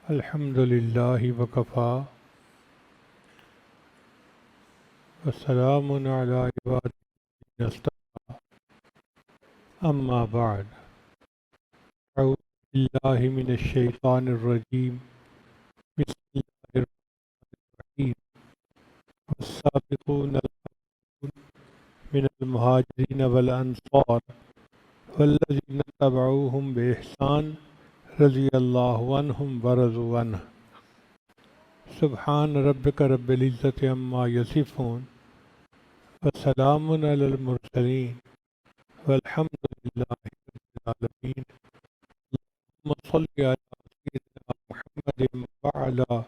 الحمد للہ وکفا وسلام علی عبادہ الذین اصطفیٰ اما بعد اعوذ باللہ من الشیطان الرجیم بسم اللہ الرحمن الرحیم والسابقون الأولون من المہاجرین والانصار والذین تبعوہم بإحسان رضی اللہ عنہم ورضوا عنہ سبحان ربک رب العزت عما یصفون وسلام علی المرسلین والحمد للہ رب العالمین اللہم صلی علی سیدنا محمد وعلی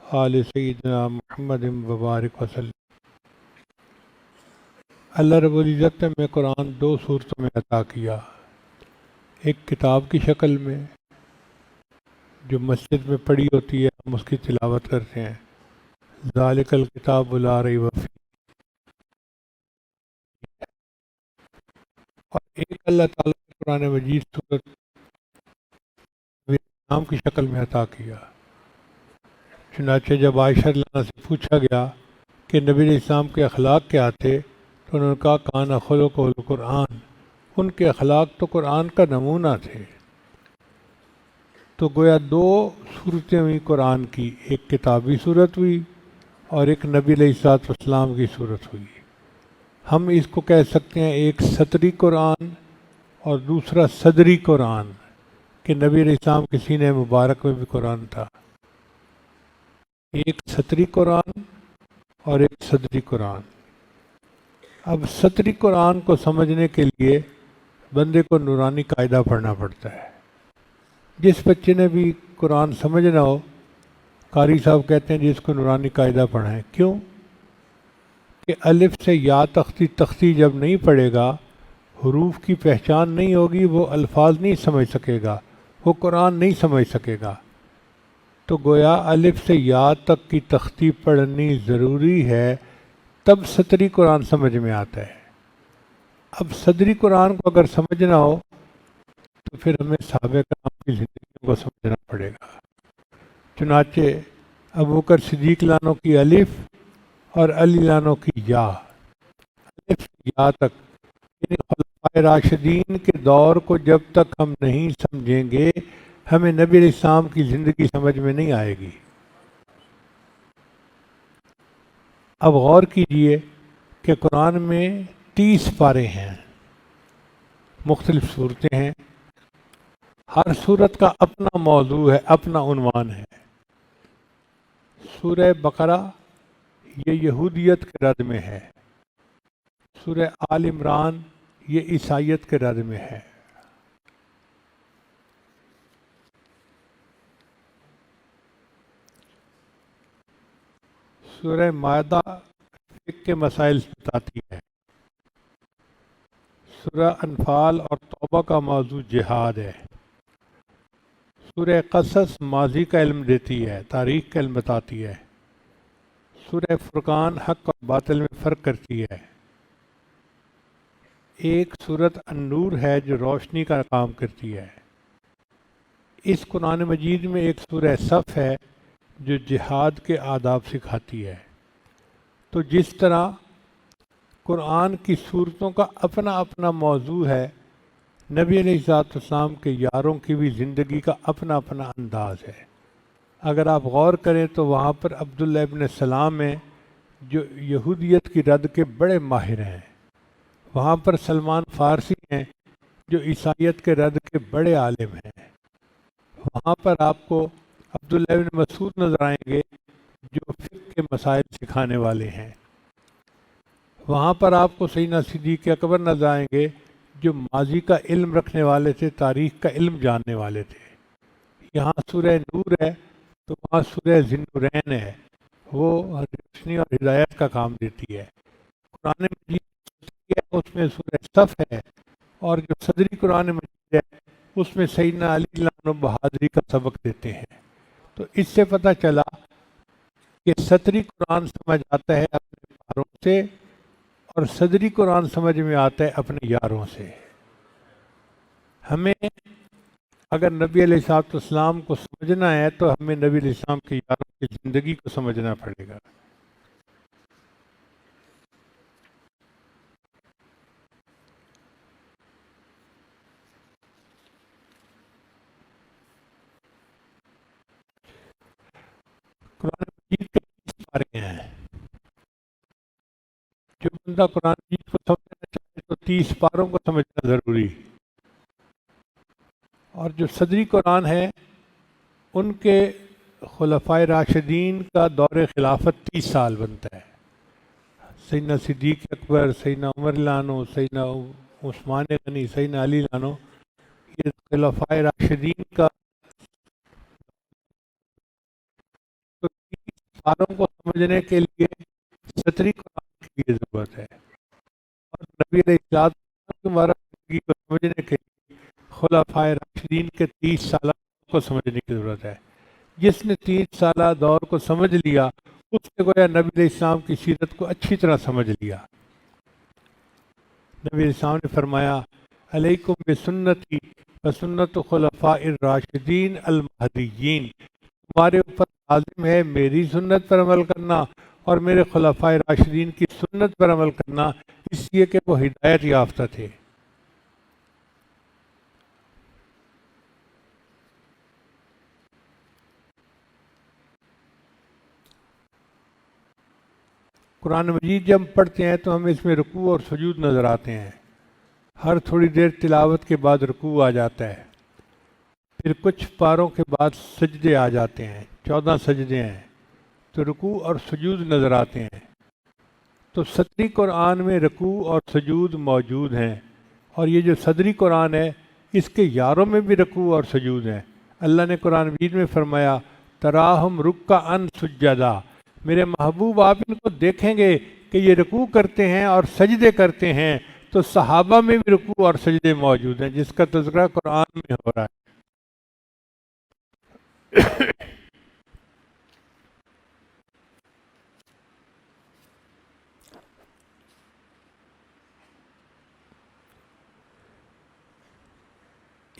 آل سیدنا محمد وبارک وسلم۔ اللہ رب العزت نے ہمیں قرآن دو صورتوں میں عطا کیا، ایک کتاب کی شکل میں جو مسجد میں پڑھی ہوتی ہے، ہم اس کی تلاوت کرتے ہیں، ذالک الکتاب لا ریب فیہ، اور ایک اللہ تعالیٰ نے قرآن مجید صورت نام کی شکل میں عطا کیا۔ چنانچہ جب عائشہ رضی اللہ عنہا سے پوچھا گیا کہ نبی علیہ السلام کے اخلاق کیا تھے تو انہوں نے کہا کان خلقہ القرآن، ان کے اخلاق تو قرآن کا نمونہ تھے۔ تو گویا دو صورتیں ہوئی قرآن کی، ایک کتابی صورت ہوئی اور ایک نبی علیہ الصلوۃ والسلام کی صورت ہوئی۔ ہم اس کو کہہ سکتے ہیں ایک سطری قرآن اور دوسرا صدری قرآن، کہ نبی علیہ السلام کے سینہ مبارک میں بھی قرآن تھا۔ ایک سطری قرآن اور ایک صدری قرآن۔ اب سطری قرآن کو سمجھنے کے لیے بندے کو نورانی قاعدہ پڑھنا پڑتا ہے۔ جس بچے نے بھی قرآن سمجھنا ہو، قاری صاحب کہتے ہیں جس کو نورانی قاعدہ پڑھائیں۔ کیوں؟ کہ الف سے یا تختی تختی جب نہیں پڑھے گا، حروف کی پہچان نہیں ہوگی، وہ الفاظ نہیں سمجھ سکے گا، وہ قرآن نہیں سمجھ سکے گا۔ تو گویا الف سے یا تک کی تختی پڑھنی ضروری ہے، تب سطری قرآن سمجھ میں آتا ہے۔ اب صدری قرآن کو اگر سمجھنا ہو تو پھر ہمیں صحابہ کرام کی زندگیوں کو سمجھنا پڑے گا۔ چنانچہ ابوبکر صدیق لانو کی الف اور علی لانو کی یا، الف سے یا تک، یعنی خلفائے راشدین کے دور کو جب تک ہم نہیں سمجھیں گے، ہمیں نبی علیہ السلام کی زندگی سمجھ میں نہیں آئے گی۔ اب غور کیجئے کہ قرآن میں 30 پارے ہیں، مختلف صورتیں ہیں، ہر صورت کا اپنا موضوع ہے، اپنا عنوان ہے۔ سورہ بقرہ یہ یہودیت کے رد میں ہے، سورہ آل عمران یہ عیسائیت کے رد میں ہے، سورہ مائدہ فقہ کے مسائل بتاتی ہے، سورہ انفال اور توبہ کا موضوع جہاد ہے، سورہ قصص ماضی کا علم دیتی ہے، تاریخ کا علم بتاتی ہے، سورہ فرقان حق اور باطل میں فرق کرتی ہے، ایک سورت النور ہے جو روشنی کا کام کرتی ہے۔ اس قرآن مجید میں ایک سورہ صف ہے جو جہاد کے آداب سکھاتی ہے۔ تو جس طرح قرآن کی صورتوں کا اپنا اپنا موضوع ہے، نبی علیہ الصلوۃ والسلام کے یاروں کی بھی زندگی کا اپنا اپنا انداز ہے۔ اگر آپ غور کریں تو وہاں پر عبداللہ ابن سلام ہیں جو یہودیت کی رد کے بڑے ماہر ہیں، وہاں پر سلمان فارسی ہیں جو عیسائیت کے رد کے بڑے عالم ہیں، وہاں پر آپ کو عبداللہ ابن مسعود نظر آئیں گے جو فقہ کے مسائل سکھانے والے ہیں، وہاں پر آپ کو سیدنا صدیق اکبر نظر آئیں گے جو ماضی کا علم رکھنے والے تھے، تاریخ کا علم جاننے والے تھے۔ یہاں سورہ نور ہے تو وہاں سورہ ذی النورین ہے، وہ روشنی اور ہدایت کا کام دیتی ہے۔ قرآن مجید ہے اس میں سورہ صف ہے، اور جو صدری قرآن مجید ہے اس میں سیدنا علی لانو بہادری کا سبق دیتے ہیں۔ تو اس سے پتہ چلا کہ سطری قرآن سمجھ آتا ہے اپنے پاروں سے، اور صدری قرآن سمجھ میں آتا ہے اپنے یاروں سے۔ ہمیں اگر نبی علیہ الصلوۃ والسلام کو سمجھنا ہے تو ہمیں نبی علیہ السلام کے یاروں کی زندگی کو سمجھنا پڑے گا۔ قرآن مجید کے 30 پارے ہیں، جو بندہ قرآن مجید کو سمجھنا چاہے تو 30 پاروں کو سمجھنا ضروری، اور جو صدری قرآن ہے ان کے خلفائے راشدین کا دور خلافت 30 سال بنتا ہے۔ سیدنا صدیق اکبر، سیدنا عمر لانو، سیدنا عثمان غنی، سیدنا علی لانو، یہ خلفائے راشدین کا، تو 30 سالوں کو سمجھنے کے لیے صدری قرآن کی ضرورت ہے، اور نبی علیہ السلام کی مبارک زندگی کو سمجھنے کے لیے خلفائے راشدین کے 30 سالہ کو سمجھنے کی ضرورت ہے۔ جس نے 30 سالہ دور کو سمجھ لیا اس نے گویا نبی علیہ السلام کی سیرت کو اچھی طرح سمجھ لیا۔ نبی علیہ السلام نے فرمایا علیکم بسنتی وسنت خلفاء الراشدین المہدیین، تمہارے اوپر لازم ہے میری سنت پر عمل کرنا اور میرے خلفائے راشدین کی سنت پر عمل کرنا، اس لیے کہ وہ ہدایت یافتہ تھے۔ قرآن مجید جب ہم پڑھتے ہیں تو ہمیں اس میں رکوع اور سجود نظر آتے ہیں، ہر تھوڑی دیر تلاوت کے بعد رکوع آ جاتا ہے، پھر کچھ پاروں کے بعد سجدے آ جاتے ہیں، 14 سجدے ہیں، تو رکوع اور سجود نظر آتے ہیں۔ تو صدری قرآن میں رکوع اور سجود موجود ہیں، اور یہ جو صدری قرآن ہے اس کے یاروں میں بھی رکوع اور سجود ہیں۔ اللہ نے قرآن مجید میں فرمایا تراہم رکعا سجدا، میرے محبوب آپ ان کو دیکھیں گے کہ یہ رکوع کرتے ہیں اور سجدے کرتے ہیں، تو صحابہ میں بھی رکوع اور سجدے موجود ہیں، جس کا تذکرہ قرآن میں ہو رہا ہے۔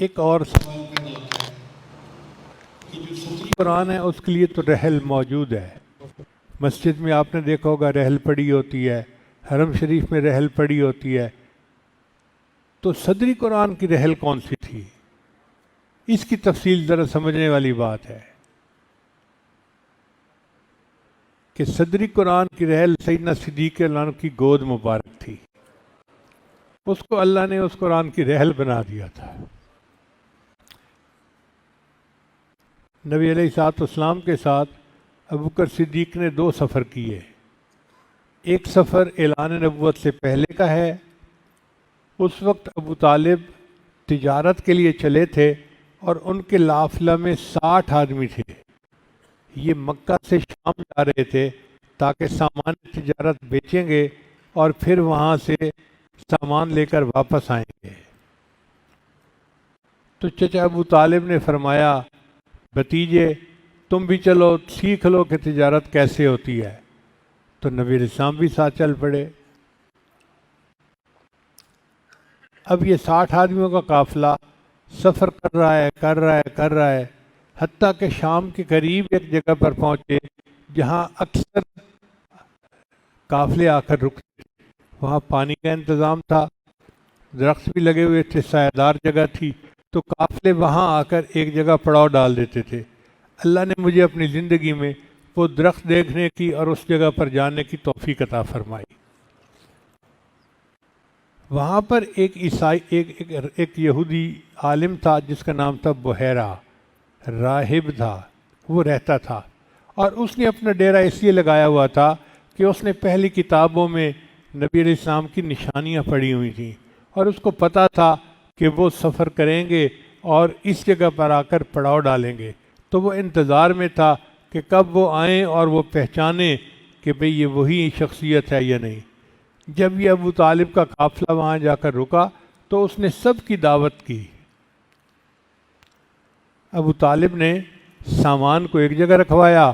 ایک اور سوال پیدا ہوتا ہے کہ جو صدری قرآن ہے اس کے لیے تو رحل موجود ہے، مسجد میں آپ نے دیکھا ہوگا رحل پڑی ہوتی ہے، حرم شریف میں رحل پڑی ہوتی ہے، تو صدری قرآن کی رحل کون سی تھی؟ اس کی تفصیل ذرا سمجھنے والی بات ہے کہ صدری قرآن کی رحل سیدنا صدیق اعلان کی گود مبارک تھی، اس کو اللہ نے اس قرآن کی رحل بنا دیا تھا۔ نبی علیہ الصلوۃ والسلام کے ساتھ ابوبکر صدیق نے 2 سفر کیے، ایک سفر اعلان نبوت سے پہلے کا ہے، اس وقت ابو طالب تجارت کے لیے چلے تھے اور ان کے قافلہ میں 60 آدمی تھے، یہ مکہ سے شام جا رہے تھے تاکہ سامان تجارت بیچیں گے اور پھر وہاں سے سامان لے کر واپس آئیں گے۔ تو چچا ابو طالب نے فرمایا بھتیجے تم بھی چلو سیکھ لو کہ تجارت کیسے ہوتی ہے، تو نبی علیہ السلام بھی ساتھ چل پڑے۔ اب یہ 60 آدمیوں کا قافلہ سفر کر رہا ہے حتیٰ کہ شام کے قریب ایک جگہ پر پہنچے جہاں اکثر قافلے آ کر رکتے تھے، وہاں پانی کا انتظام تھا، درخت بھی لگے ہوئے تھے، سایہ دار جگہ تھی، تو قافلے وہاں آ کر ایک جگہ پڑاؤ ڈال دیتے تھے۔ اللہ نے مجھے اپنی زندگی میں وہ درخت دیکھنے کی اور اس جگہ پر جانے کی توفیق عطا فرمائی۔ وہاں پر ایک ایک یہودی عالم تھا جس کا نام تھا بحیرہ، راہب تھا، وہ رہتا تھا، اور اس نے اپنا ڈیرا اس لیے لگایا ہوا تھا کہ اس نے پہلی کتابوں میں نبی علیہ السلام کی نشانیاں پڑھی ہوئی تھیں اور اس کو پتہ تھا کہ وہ سفر کریں گے اور اس جگہ پر آ کر پڑاؤ ڈالیں گے، تو وہ انتظار میں تھا کہ کب وہ آئیں اور وہ پہچانیں کہ بھئی یہ وہی شخصیت ہے یا نہیں۔ جب یہ ابو طالب کا قافلہ وہاں جا کر رکا تو اس نے سب کی دعوت کی۔ ابو طالب نے سامان کو ایک جگہ رکھوایا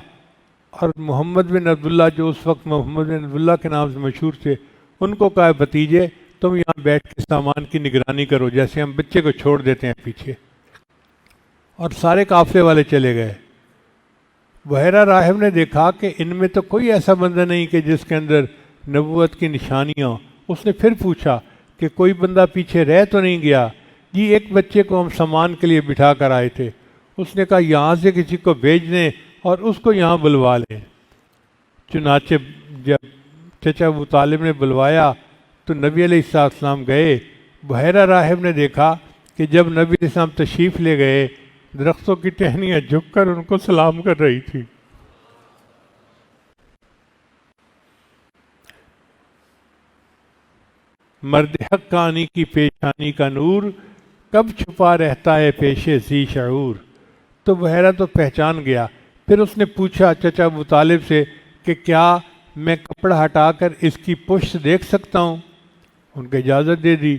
اور محمد بن عبداللہ جو اس وقت محمد بن عبداللہ کے نام سے مشہور تھے ان کو کہا بھتیجے تم یہاں بیٹھ کے سامان کی نگرانی کرو، جیسے ہم بچے کو چھوڑ دیتے ہیں پیچھے۔ اور سارے قافلے والے چلے گئے۔ بحیرہ راہب نے دیکھا کہ ان میں تو کوئی ایسا بندہ نہیں کہ جس کے اندر نبوت کی نشانیاں ہوں۔ اس نے پھر پوچھا کہ کوئی بندہ پیچھے رہ تو نہیں گیا؟ جی ایک بچے کو ہم سامان کے لیے بٹھا کر آئے تھے۔ اس نے کہا یہاں سے کسی کو بھیج دیں اور اس کو یہاں بلوا لیں۔ چنانچہ جب چچا ابو طالب نے بلوایا تو نبی علیہ السلام گئے۔ بحیرہ راہب نے دیکھا کہ جب نبی علیہ السلام تشریف لے گئے، درختوں کی ٹہنیاں جھک کر ان کو سلام کر رہی تھی۔ مرد حقانی کی پیشانی کا نور، کب چھپا رہتا ہے پیش ذی شعور۔ تو بحیرہ تو پہچان گیا۔ پھر اس نے پوچھا چچا ابو طالب سے کہ کیا میں کپڑا ہٹا کر اس کی پشت دیکھ سکتا ہوں؟ ان کو اجازت دے دی۔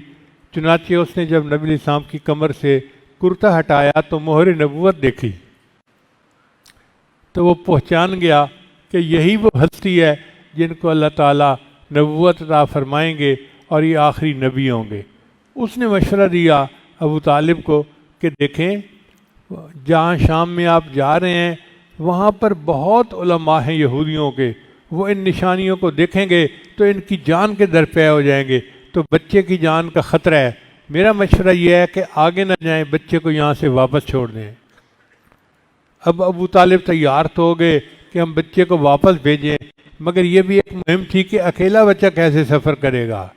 چنانچہ اس نے جب نبی علیہ السلام کی کمر سے کرتا ہٹایا تو مہر نبوت دیکھی، تو وہ پہچان گیا کہ یہی وہ ہستی ہے جن کو اللہ تعالیٰ نبوت عطا فرمائیں گے اور یہ آخری نبی ہوں گے۔ اس نے مشورہ دیا ابو طالب کو کہ دیکھیں جہاں شام میں آپ جا رہے ہیں وہاں پر بہت علماء ہیں یہودیوں کے، وہ ان نشانیوں کو دیکھیں گے تو ان کی جان کے درپے ہو جائیں گے، تو بچے کی جان کا خطرہ ہے۔ میرا مشورہ یہ ہے کہ آگے نہ جائیں، بچے کو یہاں سے واپس چھوڑ دیں۔ اب ابو طالب تیار تو ہو گئے کہ ہم بچے کو واپس بھیجیں، مگر یہ بھی ایک مہم تھی کہ اکیلا بچہ کیسے سفر کرے گا۔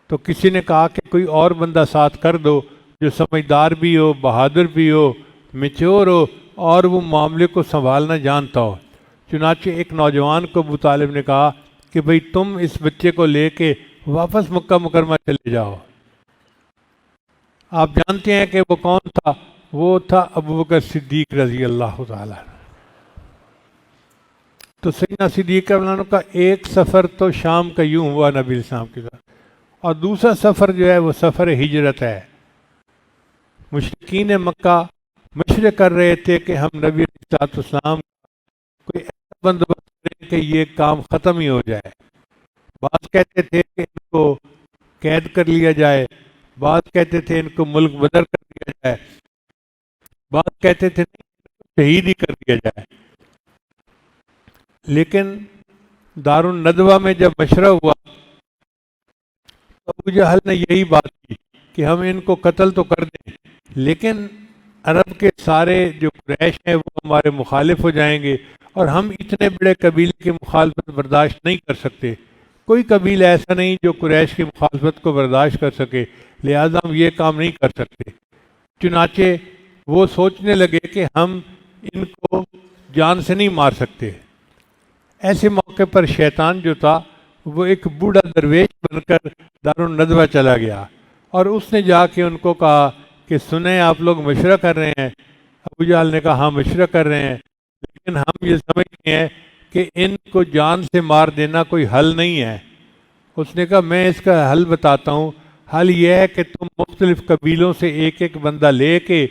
تو کسی نے کہا کہ کوئی اور بندہ ساتھ کر دو جو سمجھدار بھی ہو، بہادر بھی ہو، میچور ہو اور وہ معاملے کو سنبھالنا جانتا ہو۔ چنانچہ ایک نوجوان کو ابو طالب نے کہا کہ بھئی تم اس بچے کو لے کے واپس مکہ مکرمہ چلے جاؤ۔ آپ جانتے ہیں کہ وہ کون تھا؟ وہ تھا ابو بکر صدیق رضی اللہ تعالیٰ۔ تو سیدنا صدیق رضی اللہ عنہ کا ایک سفر تو شام کا یوں ہوا نبی السلام کے ساتھ، اور دوسرا سفر جو ہے وہ سفر ہجرت ہے۔ مشرکین مکہ مشورے کر رہے تھے کہ ہم نبی علیہ السلام کوئی ایسا بندوبست کریں کہ یہ کام ختم ہی ہو جائے۔ بعض کہتے تھے کہ ان کو قید کر لیا جائے، بعض کہتے تھے ان کو ملک بدر کر دیا جائے، بعض کہتے تھے شہید ہی کر دیا جائے۔ لیکن دارالندوہ میں جب مشورہ ہوا تو ابو جہل نے یہی بات کی کہ ہم ان کو قتل تو کر دیں لیکن عرب کے سارے جو قریش ہیں وہ ہمارے مخالف ہو جائیں گے، اور ہم اتنے بڑے قبیلے کی مخالفت برداشت نہیں کر سکتے۔ کوئی قبیلہ ایسا نہیں جو قریش کی مخالفت کو برداشت کر سکے، لہذا ہم یہ کام نہیں کر سکتے۔ چنانچہ وہ سوچنے لگے کہ ہم ان کو جان سے نہیں مار سکتے۔ ایسے موقع پر شیطان جو تھا وہ ایک بوڑھا درویش بن کر دارالندوہ چلا گیا، اور اس نے جا کے ان کو کہا کہ سنیں آپ لوگ مشورہ کر رہے ہیں۔ ابو جہل نے کہا ہاں مشورہ کر رہے ہیں، لیکن ہم یہ سمجھتے ہیں کہ ان کو جان سے مار دینا کوئی حل نہیں ہے۔ اس نے کہا میں اس کا حل بتاتا ہوں، حل یہ ہے کہ تم مختلف قبیلوں سے ایک ایک بندہ لے کے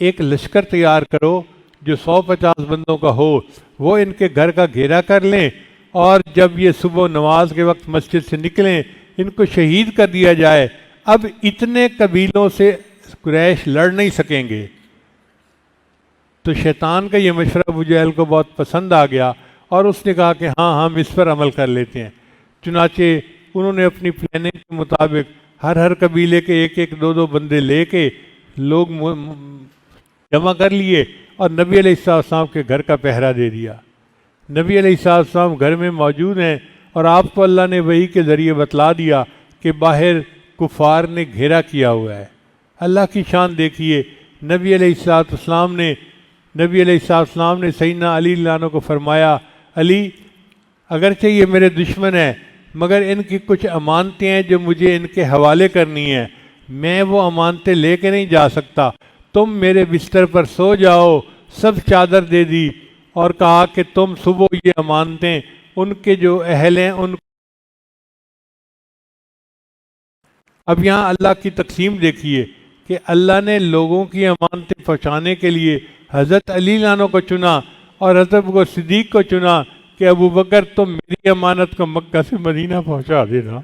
ایک لشکر تیار کرو جو 150 بندوں کا ہو، وہ ان کے گھر کا گھیرا کر لیں، اور جب یہ صبح نماز کے وقت مسجد سے نکلیں ان کو شہید کر دیا جائے۔ اب اتنے قبیلوں سے قریش لڑ نہیں سکیں گے۔ تو شیطان کا یہ مشورہ ابو جہل کو بہت پسند آ گیا، اور اس نے کہا کہ ہاں ہم اس پر عمل کر لیتے ہیں۔ چنانچہ انہوں نے اپنی پلاننگ کے مطابق ہر قبیلے کے ایک ایک دو بندے لے کے لوگ جمع کر لیے اور نبی علیہ السلام کے گھر کا پہرا دے دیا۔ نبی علیہ السلام گھر میں موجود ہیں، اور آپ کو اللہ نے وحی کے ذریعے بتلا دیا کہ باہر کفار نے گھیرا کیا ہوا ہے۔ اللہ کی شان دیکھیے، نبی علیہ السلام نے سیدنا علی اللہ عنہ کو فرمایا علی اگرچہ یہ میرے دشمن ہیں مگر ان کی کچھ امانتیں ہیں جو مجھے ان کے حوالے کرنی ہیں، میں وہ امانتیں لے کے نہیں جا سکتا، تم میرے بستر پر سو جاؤ۔ سب چادر دے دی اور کہا کہ تم صبح یہ امانتیں ان کے جو اہل ہیں ان اب یہاں اللہ کی تقسیم دیکھیے کہ اللہ نے لوگوں کی امانتیں پہنچانے کے لیے حضرت علی عنہ کو چنا اور حضرت ابوبکر صدیق کو چنا کہ ابو بکر تم میری امانت کو مکہ سے مدینہ پہنچا دینا۔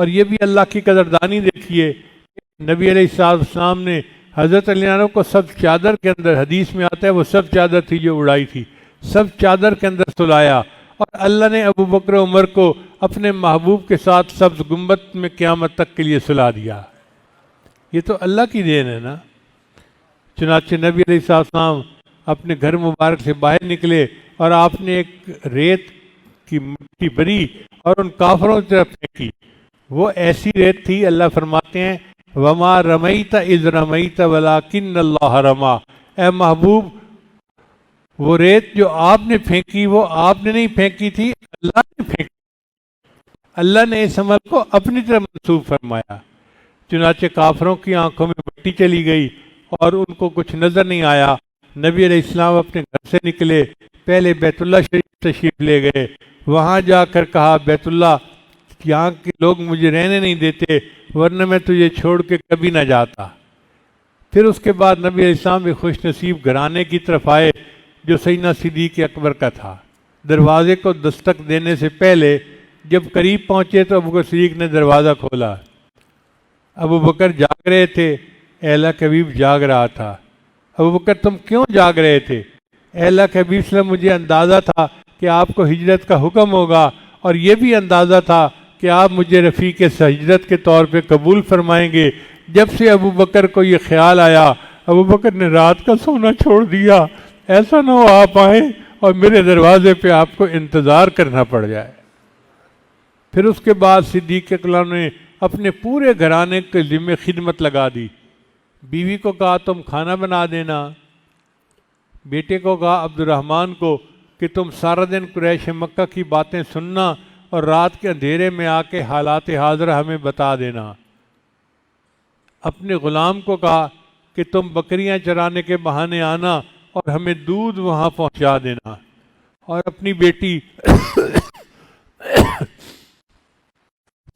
اور یہ بھی اللہ کی قدردانی دیکھیے، نبی علیہ السلام نے حضرت علی عنہ کو سب چادر کے اندر، حدیث میں آتا ہے وہ سب چادر تھی جو اڑائی تھی، سب چادر کے اندر سلایا، اور اللہ نے ابو بکر عمر کو اپنے محبوب کے ساتھ سبز گنبد میں قیامت تک کے لیے سلا دیا۔ یہ تو اللہ کی دین ہے نا۔ چنانچہ نبی علیہ السلام اپنے گھر مبارک سے باہر نکلے اور آپ نے ایک ریت کی مٹی بری اور ان کافروں کی طرف پھینکی۔ وہ ایسی ریت تھی، اللہ فرماتے ہیں وَمَا رَمَيْتَ إِذْ رَمَيْتَ وَلَكِنَّ اللَّهَ رَمَا، اے محبوب وہ ریت جو آپ نے پھینکی وہ آپ نے نہیں پھینکی تھی، اللہ نے پھینکی۔ اللہ نے اس عمل کو اپنی طرف منسوب فرمایا۔ چنانچہ کافروں کی آنکھوں میں مٹی چلی گئی اور ان کو کچھ نظر نہیں آیا۔ نبی علیہ السلام اپنے گھر سے نکلے، پہلے بیت اللہ شریف تشریف لے گئے، وہاں جا کر کہا بیت اللہ یہاں کے لوگ مجھے رہنے نہیں دیتے ورنہ میں تجھے چھوڑ کے کبھی نہ جاتا۔ پھر اس کے بعد نبی علیہ السلام بھی خوش نصیب گھرانے کی طرف آئے جو سیدنا صدیق اکبر کا تھا۔ دروازے کو دستک دینے سے پہلے جب قریب پہنچے تو ابو بکر صدیق نے دروازہ کھولا۔ ابو بکر جاگ رہے تھے، اے اللہ کے حبیب جاگ رہا تھا۔ ابو بکر تم کیوں جاگ رہے تھے؟ اے اللہ کے حبیب صلی اللہ علیہ وسلم مجھے اندازہ تھا کہ آپ کو ہجرت کا حکم ہوگا اور یہ بھی اندازہ تھا کہ آپ مجھے رفیق ہجرت کے طور پہ قبول فرمائیں گے۔ جب سے ابو بکر کو یہ خیال آیا ابو بکر نے رات کا سونا چھوڑ دیا، ایسا نہ ہو آپ آئیں اور میرے دروازے پہ آپ کو انتظار کرنا پڑ جائے۔ پھر اس کے بعد صدیق اکبر نے اپنے پورے گھرانے کے ذمہ خدمت لگا دی۔ بیوی کو کہا تم کھانا بنا دینا، بیٹے کو کہا عبد الرحمن کو کہ تم سارا دن قریش مکہ کی باتیں سننا اور رات کے اندھیرے میں آ کے حالات حاضرہ ہمیں بتا دینا۔ اپنے غلام کو کہا کہ تم بکریاں چرانے کے بہانے آنا اور ہمیں دودھ وہاں پہنچا دینا۔ اور اپنی بیٹی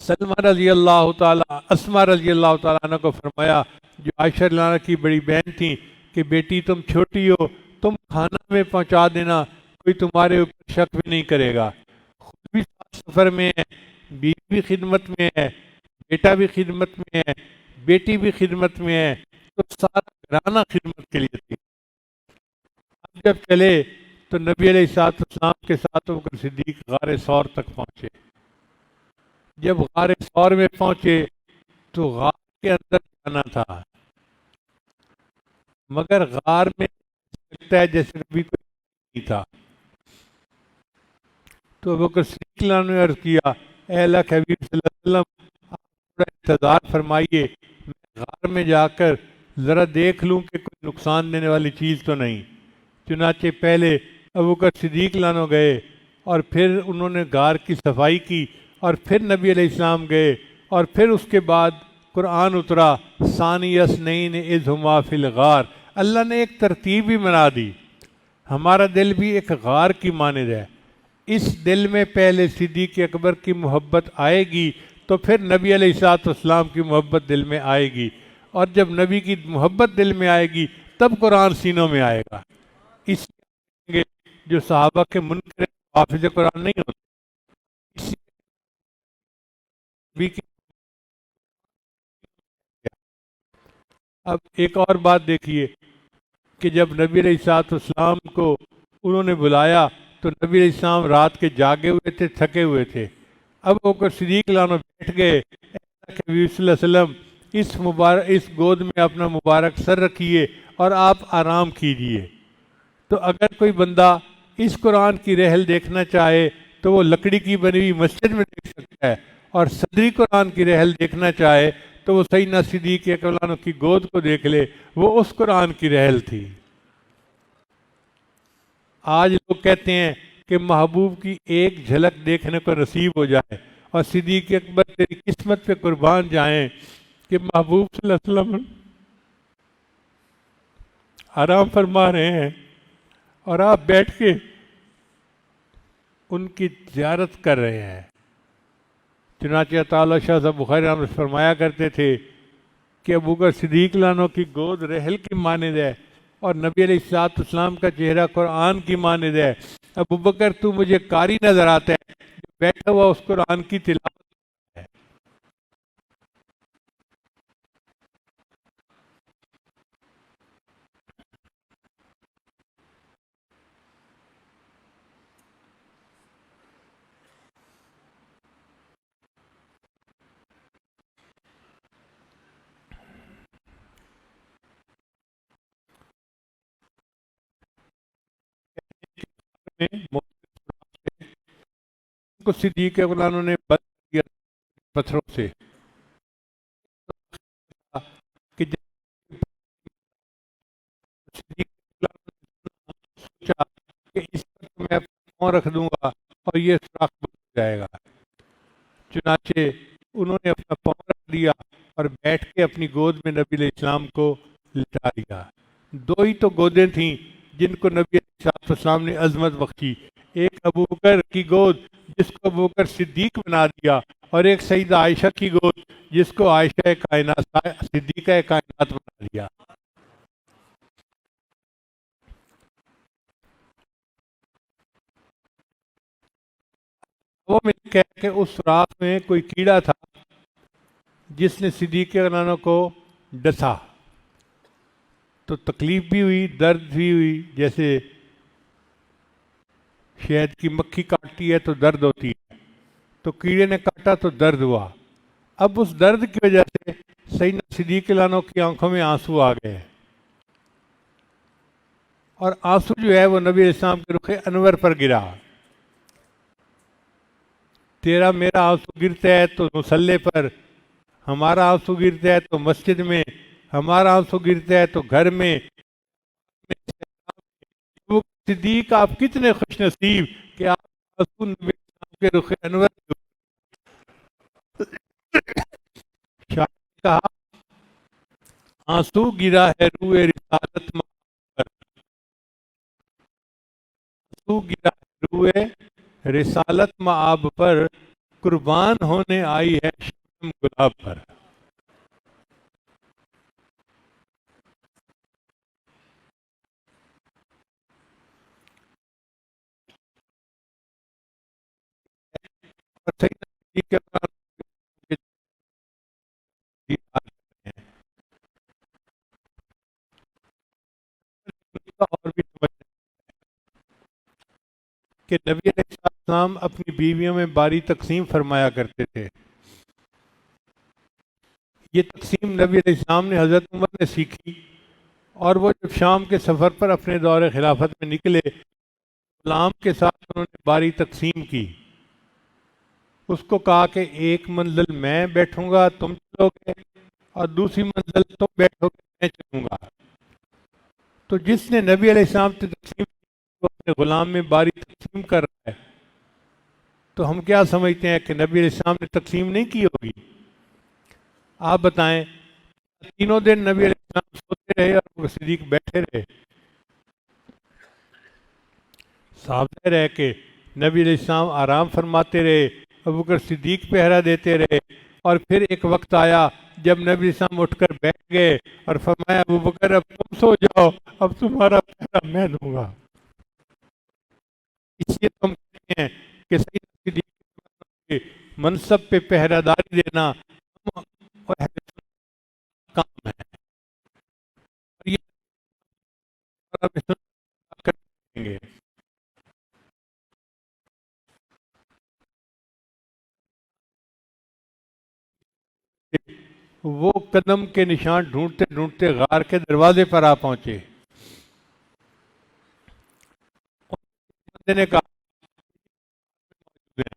سلمہ رضی اللہ تعالیٰ اسماء رضی اللہ تعالیٰ عنہ کو فرمایا جو عائشہ رضی اللہ عنہ کی بڑی بہن تھیں کہ بیٹی تم چھوٹی ہو، تم کھانا میں پہنچا دینا، کوئی تمہارے اوپر شک بھی نہیں کرے گا۔ خود بھی سفر میں ہے، بیوی بھی خدمت میں ہے، بیٹا بھی خدمت میں ہے، بیٹی بھی خدمت میں ہے، تو سارا گھرانہ خدمت کے لیے تھی۔ اب جب چلے تو نبی علیہ السلام کے ساتھ ابو بکر صدیق غار ثور تک پہنچے۔ جب غار ثور میں پہنچے تو غار کے اندر جانا تھا، مگر غار میں لگتا ہے جیسے کبھی کوئی نہیں تھا۔ تو ابو بکر صدیق نے عرض کیا اے اللہ کے حبیب صلی اللہ علیہ وسلم آپ تھوڑا انتظار فرمائیے، میں غار میں جا کر ذرا دیکھ لوں کہ کوئی نقصان دینے والی چیز تو نہیں۔ چنانچہ پہلے ابو بکر صدیق گئے اور پھر انہوں نے غار کی صفائی کی اور پھر نبی علیہ السلام گئے اور پھر اس کے بعد قرآن اترا ثانی اثنین اذ ہما فی الغار۔ اللہ نے ایک ترتیب بھی بنا دی۔ ہمارا دل بھی ایک غار کی مانند ہے، اس دل میں پہلے صدیق اکبر کی محبت آئے گی تو پھر نبی علیہ السلام کی محبت دل میں آئے گی، اور جب نبی کی محبت دل میں آئے گی تب قرآن سینوں میں آئے گا۔ اس لیے جو صحابہ کے منکر حافظ قرآن نہیں ہوتے، اب ایک اور بات دیکھیے کہ جب نبی علیہ السلام کو انہوں نے بلایا تو نبی علیہ السلام رات کے جاگے ہوئے تھے، تھکے ہوئے تھے۔ اب وہ صدیق لانو بیٹھ گئے، نبی صلی اللہ علیہ وسلم اس گود میں اپنا مبارک سر رکھیے اور آپ آرام کیجئے۔ تو اگر کوئی بندہ اس قرآن کی رحل دیکھنا چاہے تو وہ لکڑی کی بنی ہوئی مسجد میں دیکھ سکتا ہے، اور صدری قرآن کی رحل دیکھنا چاہے تو وہ سیدنا صدیق اکبر کی گود کو دیکھ لے، وہ اس قرآن کی رحل تھی۔ آج لوگ کہتے ہیں کہ محبوب کی ایک جھلک دیکھنے کو نصیب ہو جائے، اور صدیق اکبر تیری قسمت پہ قربان جائیں کہ محبوب صلی اللہ علیہ وسلم آرام فرما رہے ہیں اور آپ بیٹھ کے ان کی زیارت کر رہے ہیں۔ چنانچہ تعالیٰ شاہ صاحب بخاری رحمۃ اللہ فرمایا کرتے تھے کہ ابو بکر صدیق لانو کی گود رحل کی مانند ہے اور نبی علیہ السلام کا چہرہ قرآن کی مانند ہے۔ ابو بکر تو مجھے قاری نظر آتا ہے جو بیٹھا ہوا اس قرآن کی تلاوت ہے، میں کو صدیق اکبر نے بند کیا پتھروں سے کہ جب صدیق اکبر نے سوچا کہ اس پر تو میں اپنا پاؤں رکھ دوں گا اور یہ سوراخ بند ہو جائے گا، چنانچہ انہوں نے اپنا پاؤں رکھ دیا اور بیٹھ کے اپنی گود میں نبی علیہ السلام کو لٹا دیا۔ دو ہی تو گودیں تھیں جن کو نبی علیہ السلام نے عظمت بخشی، ایک ابو بکر کی گود جس کو ابو بکر صدیق بنا دیا، اور ایک سیدہ عائشہ کی گود جس کو عائشہ کائنات صدیقہ کائنات بنا دیا۔ وہ میں نے کہا کہ اس سوراخ میں کوئی کیڑا تھا جس نے صدیق اکبر کو ڈسا، تو تکلیف بھی ہوئی، درد بھی ہوئی، جیسے شہد کی مکھی کاٹتی ہے تو درد ہوتی ہے، تو کیڑے نے کاٹا تو درد ہوا۔ اب اس درد کی وجہ سے سیدنا صدیق اکبر کی آنکھوں میں آنسو آ گئے، اور آنسو جو ہے وہ نبی علیہ السلام کے رخ انور پر گرا۔ تیرا میرا آنسو گرتا ہے تو مصلے پر، ہمارا آنسو گرتا ہے تو مسجد میں، ہمارا آنسو گرتا ہے تو گھر میں۔ وہ صدیق آپ کتنے خوش نصیب کہ آپ آنسو نبی علیہ السلام کے رخ انور شاہ نے کہا آنسو گرا ہے روئے رسالت پر، آنسو گرا ہے روئے رسالت مآب پر، قربان ہونے آئی ہے شبنم گلاب پر۔ اور سیدنا صدیق کے اور بھی سمجھ کہ نبی علیہ السلام اپنی بیویوں میں باری تقسیم فرمایا کرتے تھے۔ یہ تقسیم نبی علیہ السلام نے حضرت عمر نے سیکھی، اور وہ جب شام کے سفر پر اپنے دور خلافت میں نکلے، غلام کے ساتھ انہوں نے باری تقسیم کی۔ اس کو کہا کہ ایک منزل میں بیٹھوں گا تم چلو گے، اور دوسری منزل تم بیٹھو گے میں چلوں گا۔ تو جس نے نبی علیہ السلام سے تقسیم کی وہ اپنے غلام میں باری تقسیم کر رہا ہے، تو ہم کیا سمجھتے ہیں کہ نبی علیہ السلام نے تقسیم نہیں کی ہوگی؟ آپ بتائیں، تینوں دن نبی علیہ السلام سوتے رہے اور وہ صدیق بیٹھے رہے؟ صحابہ رہ کے نبی علیہ السلام آرام فرماتے رہے، ابوبکر صدیق پہرا دیتے رہے، اور پھر ایک وقت آیا جب نبی علیہ السلام اٹھ کر بیٹھ گئے اور فرمایا ابوبکر اب تم سو جاؤ، اب تمہارا پہرا میں دوں گا۔ اس لیے تو ہم کہتے ہیں کہ سیدنا صدیق کے منصب پہ پہرا داری دینا ہم اور اہل سنت کا کام ہے، اور یہ اہل سنت کریں گے۔ وہ قدم کے نشان ڈھونڈتے ڈھونڈتے غار کے دروازے پر آ پہنچے۔ بندے نے کہا مگر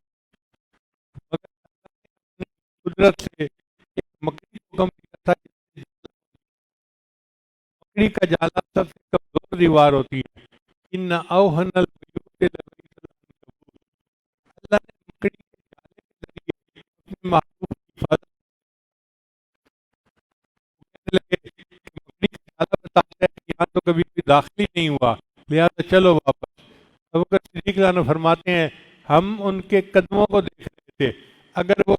اپنی قدرت سے ایک مکڑی کو کم کیا تھا، مکڑی کا جالا سب سے کمزور دیوار ہوتی ہے۔ ان اوہن البیوت لبیت العنکبوت، اللہ نے مکڑی کے جالے کے ذریعے اپنے محبوب کی حفاظت کرنے لگے کہ مکڑی کا جالا بتاتا ہے کہ یہاں تو کبھی کوئی داخل ہی نہیں ہوا، لہذا چلو واپس۔ ابوبکر صدیق عنہ فرماتے ہیں ہم ان کے قدموں کو دیکھ رہے تھے، اگر وہ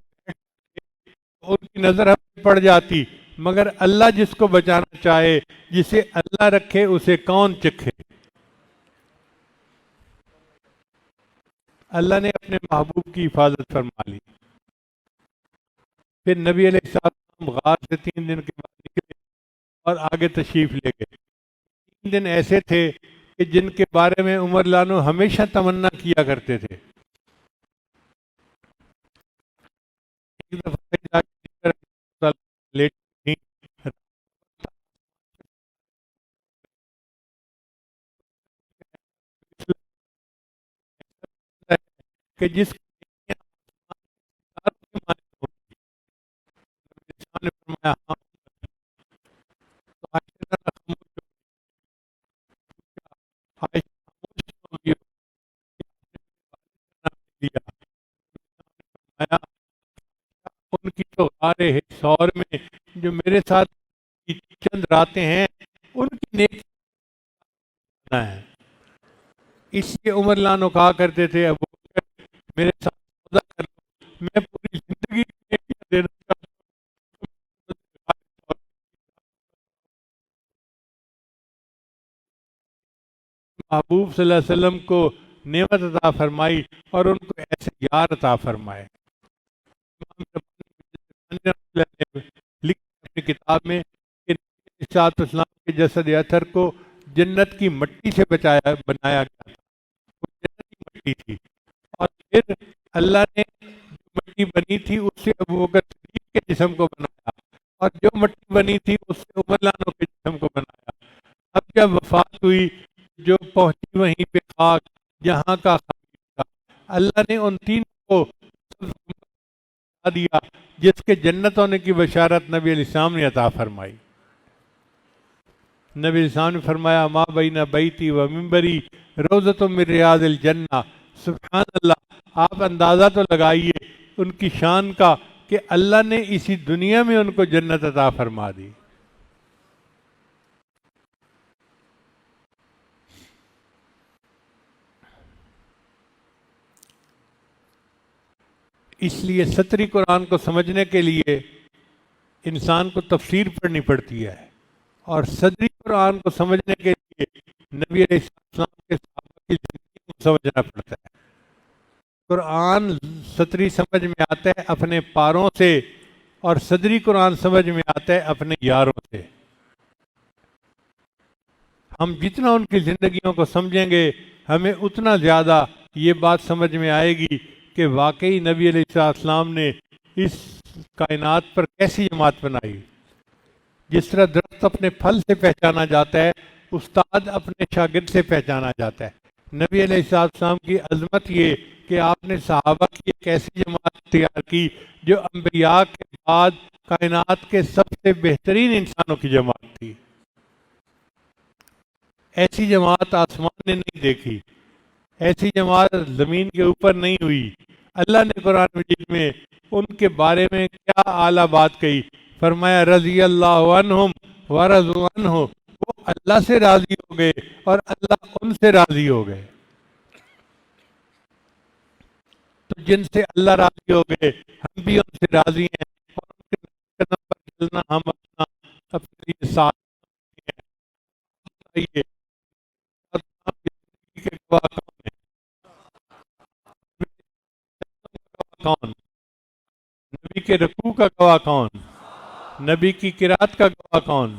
ان کی نظر ہم پہ پڑ جاتی، مگر اللہ جس کو بچانا چاہے، جسے اللہ رکھے اسے کون چکھے۔ اللہ نے اپنے محبوب کی حفاظت فرما لی۔ پھر نبی علیہ السلام غار سے 3 دن کے بعد نکلے اور آگے تشریف لے گئے۔ 3 دن ایسے تھے کہ جن کے بارے میں عمر لانو ہمیشہ تمنا کیا کرتے تھے۔ ایک دفعہ جا کے لیٹ تھی، کہ جس کی ستاروں کے معنی ہوتی ہے۔ انسان نے فرمایا ہاں، تو عائشہ ذرا خاموش ہو گئی۔ عائشہ خاموش ہو گئی دیا۔ فرمایا ان کی تو غار حصار میں جو میرے ساتھ چند راتیں ہیں ان کی نیکی ہے۔ اس لیے عمر لانو کہا کرتے تھے ابو بکر میرے ساتھ سودا کر لو، میں پوری زندگی کی نیکیاں دینا چاہتا ہوں۔ محبوب صلی اللہ علیہ وسلم کو نعمت عطا فرمائی اور ان کو ایسے یار عطا فرمائے۔ امام ربانی رحمۃ اللہ علیہ نے لکھا اپنی کتاب میں کہ نبی علیہ الصلوۃ والسلام کے جسد اطہر کو جنت کی مٹی سے بنایا گیا تھا، وہ جنت کی مٹی تھی، اور پھر اللہ نے جو مٹی بنی تھی اس سے ابو بکر صدیق کے جسم کو بنایا، اور جو مٹی بنی تھی اس سے عمر لانو کے جسم کو بنایا۔ اب جب وفات ہوئی جو پہنچی وہیں پہ خاک جہاں کا خبیر تھا، اللہ نے ان تین کو بتا دیا جس کے جنت ہونے کی بشارت نبی علیہ السلام نے عطا فرمائی۔ نبی علیہ السلام نے فرمایا ما بین بیتی و منبری روضۃ من ریاض الجنہ۔ سبحان اللہ، آپ اندازہ تو لگائیے ان کی شان کا کہ اللہ نے اسی دنیا میں ان کو جنت عطا فرما دی۔ اس لیے سطری قرآن کو سمجھنے کے لیے انسان کو تفسیر پڑھنی پڑتی ہے، اور صدری قرآن کو سمجھنے کے لیے نبی علیہ السلام کے صحابہ کی زندگی کو سمجھنا پڑتا ہے۔ قرآن سطری سمجھ میں آتا ہے اپنے پاروں سے، اور صدری قرآن سمجھ میں آتا ہے اپنے یاروں سے۔ ہم جتنا ان کی زندگیوں کو سمجھیں گے ہمیں اتنا زیادہ یہ بات سمجھ میں آئے گی کہ واقعی نبی علیہ السلام نے اس کائنات پر کیسی جماعت بنائی۔ جس طرح درخت اپنے پھل سے پہچانا جاتا ہے، استاد اپنے شاگرد سے پہچانا جاتا ہے، نبی علیہ السلام کی عظمت یہ کہ آپ نے صحابہ کی ایک ایسی جماعت تیار کی جو انبیاء کے بعد کائنات کے سب سے بہترین انسانوں کی جماعت تھی۔ ایسی جماعت آسمان نے نہیں دیکھی، ایسی جماعت زمین کے اوپر نہیں ہوئی۔ اللہ نے قرآن مجید میں ان کے بارے میں کیا اعلیٰ بات کہی، فرمایا رضی اللہ عنہم ورضوا عنہ، وہ اللہ سے راضی ہو گئے اور اللہ ان سے راضی ہو گئے۔ تو جن سے اللہ راضی ہو گئے ہم بھی ان سے راضی ہیں، اور ان کے قدم پر چلنا ہم اپنے لیے ساتھ ہیں۔ بتائیے کے گواہ کون ہے؟ کون؟ نبی کے رکوع کا گواہ کون؟ نبی کی قرات کا گواہ کون؟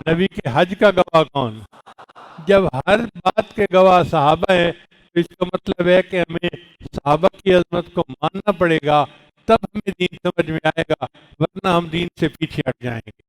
نبی کے حج کا گواہ کون؟ جب ہر بات کے گواہ صحابہ ہیں تو اس کا مطلب ہے کہ ہمیں صحابہ کی عظمت کو ماننا پڑے گا، تب ہمیں دین سمجھ میں آئے گا، ورنہ ہم دین سے پیچھے ہٹ جائیں گے۔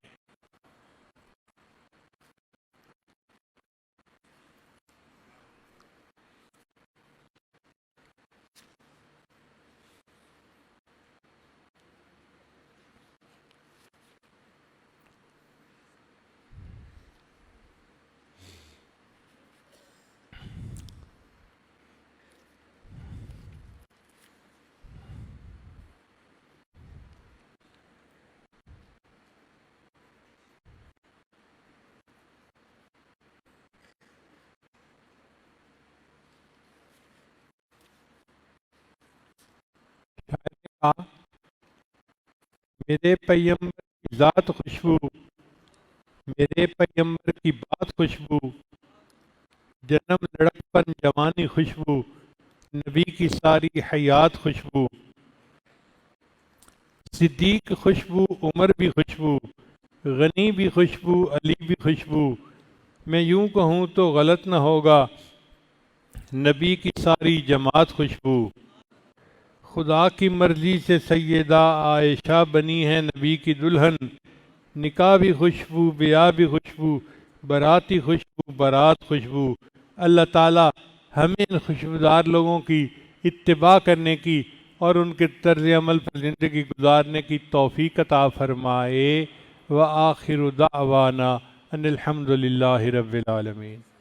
میرے پیغمبر کی ذات خوشبو، میرے پیغمبر کی بات خوشبو، جنم لڑکپن جوانی خوشبو، نبی کی ساری حیات خوشبو، صدیق خوشبو، عمر بھی خوشبو، غنی بھی خوشبو، علی بھی خوشبو، میں یوں کہوں تو غلط نہ ہوگا نبی کی ساری جماعت خوشبو، خدا کی مرضی سے سیدہ عائشہ بنی ہے نبی کی دلہن، نکاح بھی خوشبو، بیاہ بھی خوشبو، براتی خوشبو، بارات خوشبو۔ اللہ تعالی ہمیں ان خوشبودار لوگوں کی اتباع کرنے کی اور ان کے طرز عمل پر زندگی گزارنے کی توفیق عطا فرمائے۔ وآخر دعوانا ان الحمد للہ رب العالمین۔